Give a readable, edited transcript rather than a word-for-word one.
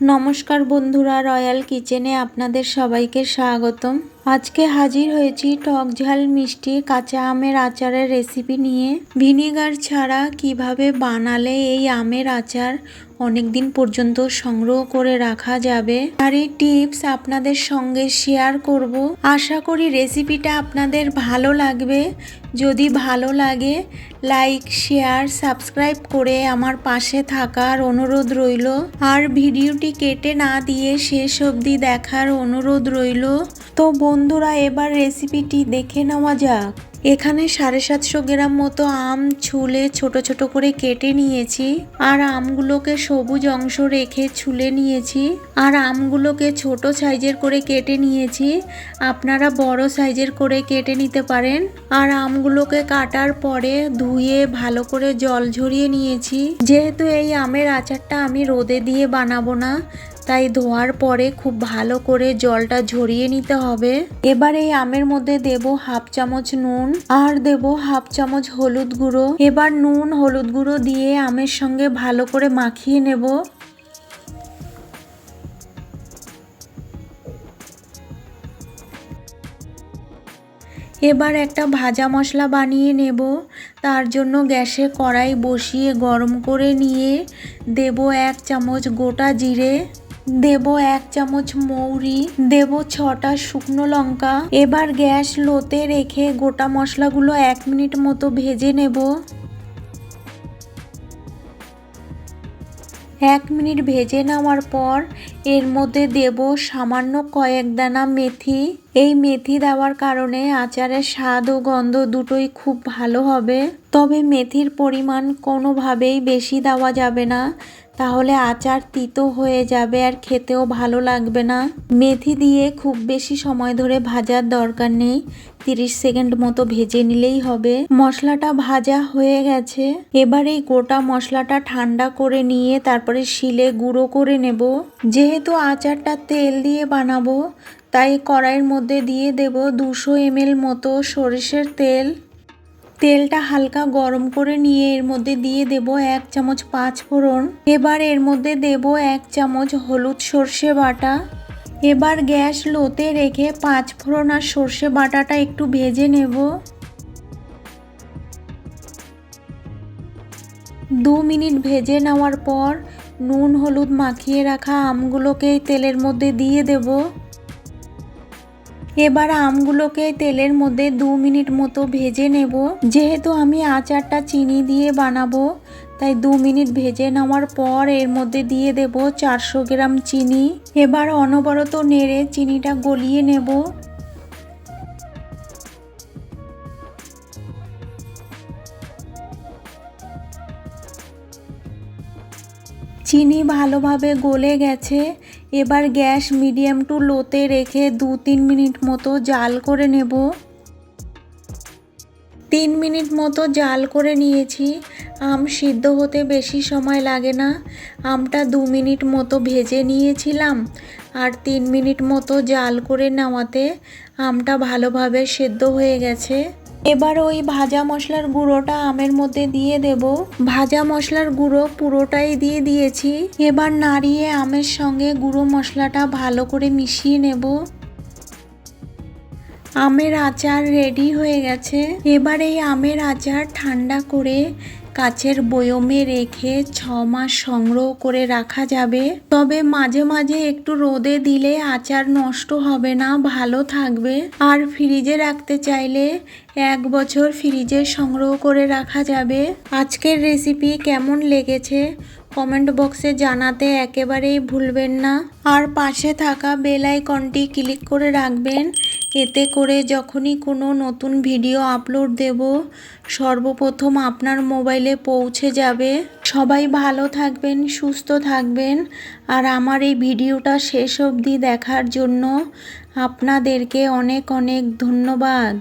নমস্কার বন্ধুরা, রয়্যাল কিচেনে আপনাদের সবাইকে স্বাগতম। আজকে হাজির হয়েছি টক ঝাল মিষ্টি কাঁচা আমের আচারের রেসিপি নিয়ে। ভিনেগার ছাড়া কিভাবে বানালে এই আমের আচার অনেক দিন পর্যন্ত সংগ্রহ করে রাখা যাবে আর এই টিপস আপনাদের সঙ্গে শেয়ার করব। আশা করি রেসিপিটা আপনাদের ভালো লাগবে। যদি ভালো লাগে লাইক, শেয়ার, সাবস্ক্রাইব করে আমার পাশে থাকার অনুরোধ রইল। আর ভিডিওটি কেটে না দিয়ে শেষ অবধি দেখার অনুরোধ রইল। তো বন্ধুরা, এবার রেসিপিটি দেখে নেওয়া যাক। এখানে 750 গ্রাম মতো আম ছুলে ছোট ছোট করে কেটে নিয়েছি। আর আমগুলোকে সবুজ অংশ রেখে ছুলে নিয়েছি। আর আমগুলোকে ছোট সাইজের করে কেটে নিয়েছি। আপনারা বড় সাইজের করে কেটে নিতে পারেন। আর আমগুলোকে কাটার পরে ধুয়ে ভালো করে জল ঝরিয়ে নিয়েছি। যেহেতু এই আমের আচারটা আমি রোদে দিয়ে বানাবো না, তাই ধোয়ার পরে খুব ভালো করে জলটা ঝরিয়ে নিতে হবে। এবার এই আমের মধ্যে দেব হাফ চামচ নুন আর দেব হাফ চামচ হলুদ গুঁড়ো। এবার নুন হলুদ গুঁড়ো দিয়ে আমের সঙ্গে ভালো করে মাখিয়ে নেব। এবার একটা ভাজা মশলা বানিয়ে নেব। তার জন্য গ্যাসে কড়াই বসিয়ে গরম করে নিয়ে দেব 1 চামচ গোটা জিরে, দেব 1 চামচ মৌরি, দেব 6টা শুকনো লঙ্কা। এবার গ্যাস লোতে রেখে গোটা মশলাগুলো 1 মিনিট মতো ভেজে নেব। 1 মিনিট ভেজে নেওয়ার পর এর মধ্যে দেব সামান্য কয়েক দানা মেথি। এই মেথি দেওয়ার কারণে আচারের স্বাদ ও গন্ধ দুটোই খুব ভালো হবে। তবে মেথির পরিমাণ কোনোভাবেই বেশি দেওয়া যাবে না, তাহলে আচার তিতো হয়ে যাবে আর খেতেও ভালো লাগবে না। মেথি দিয়ে খুব বেশি সময় ধরে ভাজার দরকার নেই, 30 সেকেন্ড মতো ভেজে নিলেই হবে। মশলাটা ভাজা হয়ে গেছে। এবার এই গোটা মশলাটা ঠান্ডা করে নিয়ে তারপরে শিলে গুঁড়ো করে নেব। যেহেতু আচারটা তেল দিয়ে বানাবো, তাই কড়াইয়ের মধ্যে দিয়ে দেব 200 ml মতো সরিষার তেল। তেলটা হালকা গরম করে নিয়ে এর মধ্যে দিয়ে দেব 1 চামচ 5 ফোড়ন। এবার এর মধ্যে দেব 1 চামচ হলুদ সর্ষে বাটা। এবার গ্যাস লোতে রেখে 5 ফোড়ন আর সর্ষে বাটাটা একটু ভেজে নেব। 2 মিনিট ভেজে নেওয়ার পর নুন হলুদ মাখিয়ে রাখা আমগুলোকে তেলের মধ্যে দিয়ে দেব। এবার আমগুলোকে তেলের মধ্যে 2 মিনিট মতো ভেজে নেব। যেহেতু আমি আচারটা চিনি দিয়ে বানাবো, তাই 2 মিনিট ভেজে নেওয়ার পর এর মধ্যে দিয়ে দেব 400 গ্রাম চিনি। এবার অনবরত নেড়ে চিনিটা গলিয়ে নেব। চিনি ভালোভাবে গলে গেছে। এবার গ্যাস মিডিয়াম টু লোতে রেখে 2-3 মিনিট মতো জাল করে নেব। 3 মিনিট মতো জাল করে নিয়েছি। আম সিদ্ধ হতে বেশি সময় লাগে না। আমটা 2 মিনিট মতো ভেজে নিয়েছিলাম আর 3 মিনিট মতো জাল করে নেওয়াতে আমটা ভালোভাবে সেদ্ধ হয়ে গেছে। এবার ওই ভাজা মশলার গুঁড়োটা আমের মধ্যে দিয়ে দেব। ভাজা মশলার গুঁড়ো পুরোটাই দিয়ে দিয়েছি। এবার নাড়িয়ে আমের সঙ্গে গুঁড়ো মশলাটা ভালো করে মিশিয়ে নেব। আমের আচার রেডি হয়ে গেছে। এবার এই আমের আচার ঠান্ডা করে কাচের বয়মে রেখে 6 মাস সংগ্রহ করে রাখা যাবে। তবে মাঝে মাঝে একটু রোদে দিলে আচার নষ্ট হবে না, ভালো থাকবে। আর ফ্রিজে রাখতে চাইলে 1 বছর ফ্রিজে সংগ্রহ করে রাখা যাবে। আজকের রেসিপি কেমন লেগেছে কমেন্ট বক্সে জানাতে একেবারেই ভুলবেন না। আর পাশে থাকা বেল আইকনটি ক্লিক করে রাখবেন, এতে করে যখনই কোনো নতুন ভিডিও আপলোড দেব সর্বপ্রথম আপনার মোবাইলে পৌঁছে যাবে। সবাই ভালো থাকবেন, সুস্থ থাকবেন। আর আমার এই ভিডিওটা শেষ অবধি দেখার জন্য আপনাদেরকে অনেক অনেক ধন্যবাদ।